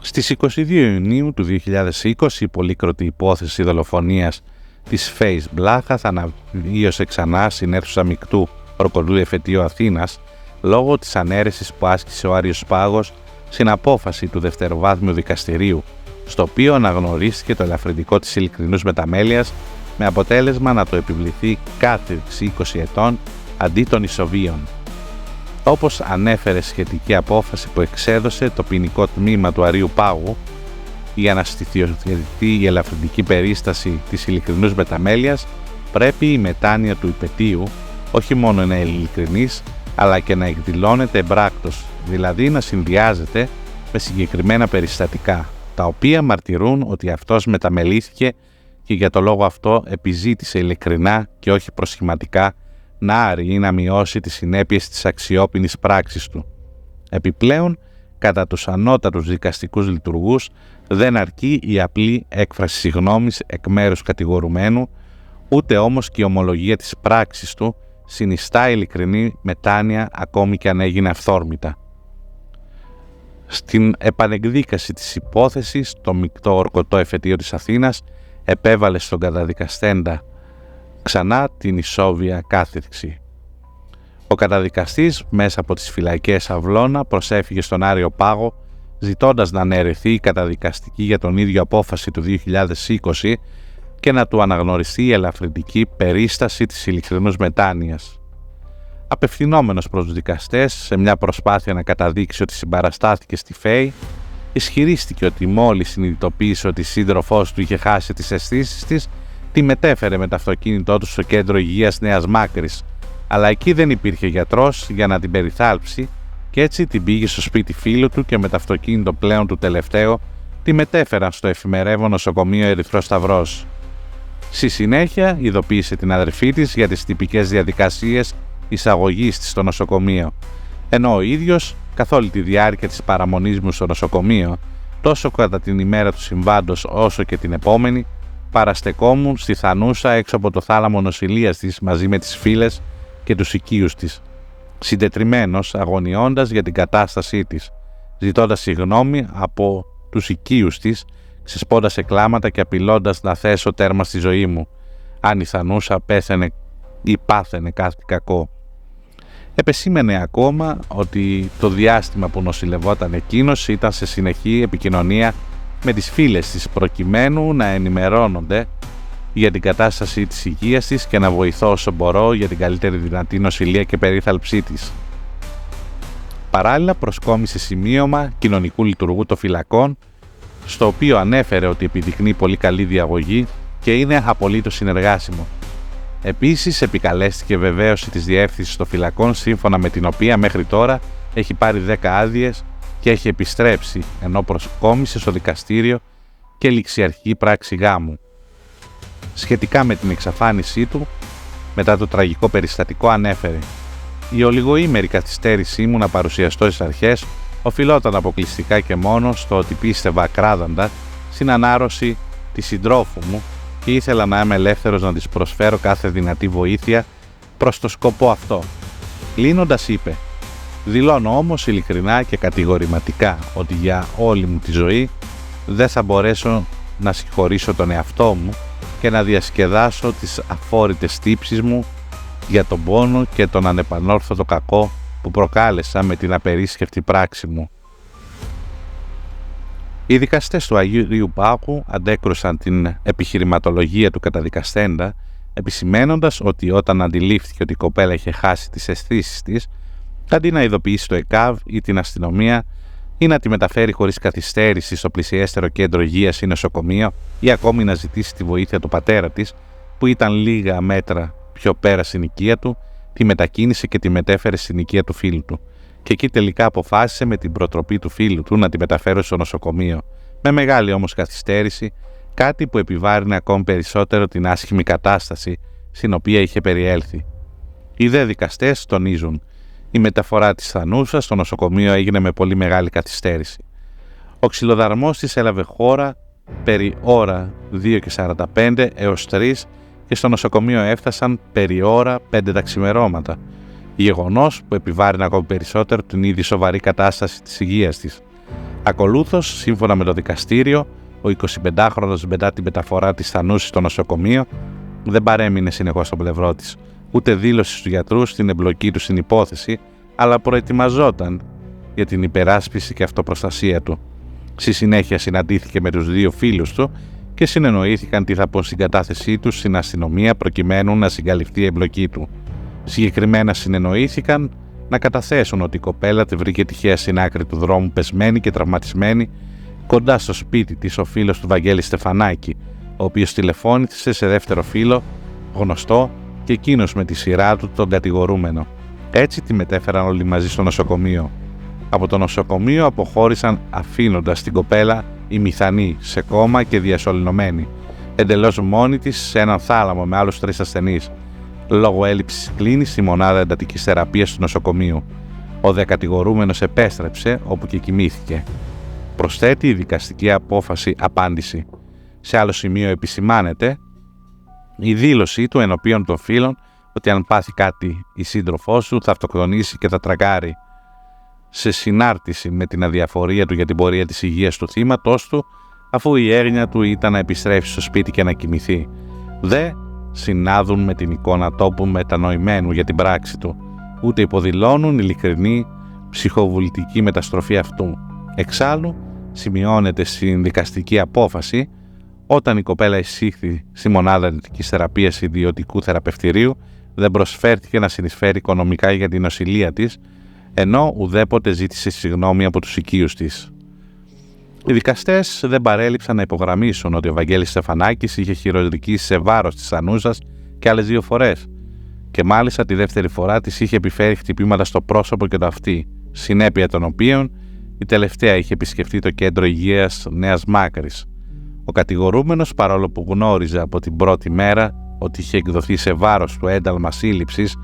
Στις 22 Ιουνίου του 2020 η πολύκροτη υπόθεση δολοφονίας της Φέης Μπλάχα θα αναβίωσε ξανά στην αίθουσα μεικτού ορκωτού εφετείου Αθήνας λόγω της ανέρεσης που άσκησε ο Άριος Πάγος στην απόφαση του δευτεροβάθμιου δικαστηρίου, στο οποίο αναγνωρίστηκε το ελαφρυντικό της ειλικρινούς μεταμέλειας με αποτέλεσμα να το επιβληθεί κάθριξη 20 ετών αντί των ισοβίων. Όπως ανέφερε σχετική απόφαση που εξέδωσε το ποινικό τμήμα του Αρείου Πάγου, για να στοιχειοθετηθεί η ελαφρυντική περίσταση της ειλικρινούς μεταμέλειας, πρέπει η μετάνοια του υπαιτίου όχι μόνο να είναι ειλικρινής, αλλά και να εκδηλώνεται εμπράκτος, δηλαδή να συνδυάζεται με συγκεκριμένα περιστατικά, τα οποία μαρτυρούν ότι αυτός μεταμελήθηκε και για το λόγο αυτό επιζήτησε ειλικρινά και όχι προσχηματικά να άρει ή να μειώσει τις συνέπειες της αξιόπινης πράξης του. Επιπλέον, κατά τους ανώτατους δικαστικούς λειτουργούς, δεν αρκεί η απλή έκφραση συγγνώμης εκ μέρους κατηγορουμένου, ούτε όμως και η ομολογία της πράξης του συνιστά ειλικρινή μετάνοια ακόμη και αν έγινε αυθόρμητα. Στην επανεκδίκαση της υπόθεσης, το μεικτό ορκωτό εφετείο της Αθήνας επέβαλε στον καταδικαστέντα ξανά την ισόβια κάθριξη. Ο καταδικαστής μέσα από τις φυλακές Αυλώνα προσέφυγε στον Άριο Πάγο ζητώντας να αναιρεθεί η καταδικαστική για τον ίδιο απόφαση του 2020 και να του αναγνωριστεί η ελαφρυντική περίσταση της ειλικρινούς μετάνοιας. Απευθυνόμενος προς τους δικαστές σε μια προσπάθεια να καταδείξει ότι συμπαραστάθηκε στη Φέη, ισχυρίστηκε ότι μόλις συνειδητοποίησε ότι η σύντροφός του είχε χάσει τις αισθήσεις της, τη μετέφερε με το αυτοκίνητό του στο κέντρο υγείας Νέας Μάκρης, αλλά εκεί δεν υπήρχε γιατρός για να την περιθάλψει και έτσι την πήγε στο σπίτι φίλου του και με το αυτοκίνητο πλέον του τελευταίου τη μετέφεραν στο εφημερεύον νοσοκομείο Ερυθρός Σταυρός. Στη συνέχεια ειδοποίησε την αδερφή της για τις τυπικές διαδικασίες εισαγωγής της στο νοσοκομείο, ενώ ο ίδιος καθ' όλη τη διάρκεια της παραμονής μου στο νοσοκομείο, τόσο κατά την ημέρα του συμβάντος όσο και την επόμενη, παραστεκόμουν στη Θανούσα έξω από το θάλαμο νοσηλείας της μαζί με τις φίλες και τους οικείους της, συντετριμμένος αγωνιώντας για την κατάστασή της, ζητώντας συγγνώμη από τους οικείους της, ξεσπώντας σε κλάματα και απειλώντας να θέσω τέρμα στη ζωή μου, αν η Θανούσα πέθαινε ή πάθαινε κάτι κακό. Επεσήμενε ακόμα ότι το διάστημα που νοσηλευόταν εκείνος ήταν σε συνεχή επικοινωνία με τις φίλες της προκειμένου να ενημερώνονται για την κατάσταση της υγείας της και να βοηθώ όσο μπορώ για την καλύτερη δυνατή νοσηλεία και περίθαλψή της. Παράλληλα προσκόμισε σημείωμα κοινωνικού λειτουργού των φυλακών, στο οποίο ανέφερε ότι επιδεικνύει πολύ καλή διαγωγή και είναι απολύτως συνεργάσιμο. Επίσης επικαλέστηκε βεβαίωση της διεύθυνσης των φυλακών, σύμφωνα με την οποία μέχρι τώρα έχει πάρει 10 άδειες και έχει επιστρέψει, ενώ προσκόμισε στο δικαστήριο και ληξιαρχική πράξη γάμου. Σχετικά με την εξαφάνισή του, μετά το τραγικό περιστατικό ανέφερε: «Η ολιγοήμερη καθυστέρησή μου να παρουσιαστώ στις αρχές οφειλόταν αποκλειστικά και μόνο στο ότι πίστευα ακράδαντα στην ανάρρωση της συντρόφου μου και ήθελα να είμαι ελεύθερος να της προσφέρω κάθε δυνατή βοήθεια προς το σκοπό αυτό». Κλείνοντας είπε: «Δηλώνω όμως ειλικρινά και κατηγορηματικά ότι για όλη μου τη ζωή δεν θα μπορέσω να συγχωρήσω τον εαυτό μου και να διασκεδάσω τις αφόρητες τύψεις μου για τον πόνο και τον ανεπανόρθωτο κακό που προκάλεσα με την απερίσκεπτη πράξη μου». Οι δικαστές του Αγίου Πάγου αντέκρουσαν την επιχειρηματολογία του καταδικαστέντα, επισημένοντας ότι όταν αντιλήφθηκε ότι η κοπέλα είχε χάσει τις αισθήσεις της, αντί να ειδοποιήσει το ΕΚΑΒ ή την αστυνομία ή να τη μεταφέρει χωρίς καθυστέρηση στο πλησιέστερο κέντρο υγείας ή νοσοκομείο ή ακόμη να ζητήσει τη βοήθεια του πατέρα της, που ήταν λίγα μέτρα πιο πέρα στην οικία του, τη μετακίνησε και τη μετέφερε στην οικία του φίλου του. Και εκεί τελικά αποφάσισε με την προτροπή του φίλου του να τη μεταφέρει στο νοσοκομείο, με μεγάλη όμως καθυστέρηση, κάτι που επιβάρυνε ακόμη περισσότερο την άσχημη κατάσταση στην οποία είχε περιέλθει. Οι δε δικαστές τονίζουν, η μεταφορά της Θανούσας στο νοσοκομείο έγινε με πολύ μεγάλη καθυστέρηση. Ο ξυλοδαρμός της έλαβε χώρα περί ώρα 2:45 έως 3 και στο νοσοκομείο έφτασαν περί ώρα 5 τα ξημερώματα, γεγονός που επιβάρυνε ακόμη περισσότερο την ήδη σοβαρή κατάσταση της υγείας της. Ακολούθως, σύμφωνα με το δικαστήριο, ο 25χρονος μετά την μεταφορά της Θανούσης στο νοσοκομείο δεν παρέμεινε συνεχώς στο πλευρό της, ούτε δήλωσε στους γιατρούς την εμπλοκή του στην υπόθεση, αλλά προετοιμαζόταν για την υπεράσπιση και αυτοπροστασία του. Στη συνέχεια συναντήθηκε με τους δύο φίλους του και συνεννοήθηκαν τι θα πούν στην κατάθεσή του στην αστυνομία προκειμένου να συγκαλυφθεί η εμπλοκή του. Συγκεκριμένα συνεννοήθηκαν να καταθέσουν ότι η κοπέλα τη βρήκε τυχαία στην άκρη του δρόμου πεσμένη και τραυματισμένη κοντά στο σπίτι της ο φίλος του Βαγγέλη Στεφανάκη, ο οποίος τηλεφώνησε σε δεύτερο φίλο γνωστό και εκείνος με τη σειρά του τον κατηγορούμενο. Έτσι τη μετέφεραν όλοι μαζί στο νοσοκομείο. Από το νοσοκομείο αποχώρησαν αφήνοντας την κοπέλα ημιθανή, σε κόμμα και διασωληνωμένη, εντελώς μόνη της σε έναν θάλαμο με άλλους 3 ασθενείς, λόγω έλλειψης κλίνης στη μονάδα εντατικής θεραπείας του νοσοκομείου. Ο δε κατηγορούμενος επέστρεψε όπου και κοιμήθηκε. Προσθέτει η δικαστική απόφαση απάντηση. Σε άλλο σημείο επισημάνεται η δήλωσή του ενώπιον των φίλων ότι αν πάθει κάτι η σύντροφός του θα αυτοκτονήσει και θα τρακάρει. Σε συνάρτηση με την αδιαφορία του για την πορεία της υγείας του θύματός του, αφού η έρνοια του ήταν να επιστρέψει στο σπίτι και να κοιμηθεί. Δε συνάδουν με την εικόνα τόπου μετανοημένου για την πράξη του, ούτε υποδηλώνουν ειλικρινή ψυχοβουλητική μεταστροφή αυτού. Εξάλλου, σημειώνεται στην δικαστική απόφαση, όταν η κοπέλα εισήχθη στη μονάδα εντατικής θεραπείας ιδιωτικού θεραπευτηρίου, δεν προσφέρθηκε να συνεισφέρει οικονομικά για την νοσηλεία της, ενώ ουδέποτε ζήτησε συγγνώμη από τους οικείους της. Οι δικαστές δεν παρέλειψαν να υπογραμμίσουν ότι ο Βαγγέλης Στεφανάκης είχε χειροδικήσει σε βάρος της Θανούσας και άλλες 2 φορές, και μάλιστα τη δεύτερη φορά της είχε επιφέρει χτυπήματα στο πρόσωπο και το αυτί, συνέπεια των οποίων η τελευταία είχε επισκεφτεί το κέντρο υγείας Νέας Μάκρης. Ο κατηγορούμενος, παρόλο που γνώριζε από την πρώτη μέρα ότι είχε εκδοθεί σε βάρος του ένταλμα σύλληψης,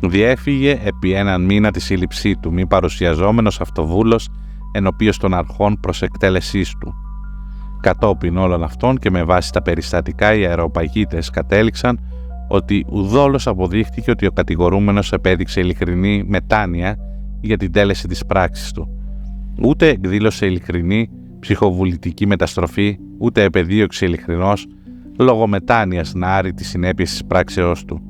διέφυγε επί 1 μήνα τη σύλληψή του, μη παρουσιαζόμενος αυτοβούλος ενωπίος των αρχών προς εκτέλεσής του. Κατόπιν όλων αυτών και με βάση τα περιστατικά, οι αεροπαγίτες κατέληξαν ότι ουδόλως αποδείχτηκε ότι ο κατηγορούμενος επέδειξε ειλικρινή μετάνοια για την τέλεση της πράξης του. Ούτε εκδήλωσε ειλικρινή ψυχοβουλητική μεταστροφή, ούτε επεδίωξε ειλικρινώς λόγω μετάνοιας να άρει τις συνέπειες της πράξεώς του.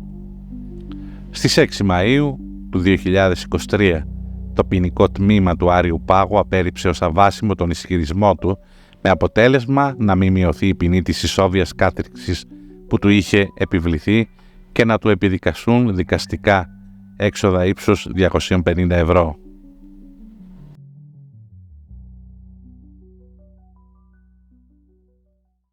Στις 6 Μαΐου του 2023, το ποινικό τμήμα του Άριου Πάγου απέρριψε ως αβάσιμο τον ισχυρισμό του, με αποτέλεσμα να μην μειωθεί η ποινή της ισόβιας κάθριξης που του είχε επιβληθεί και να του επιδικαστούν δικαστικά έξοδα ύψους 250 ευρώ.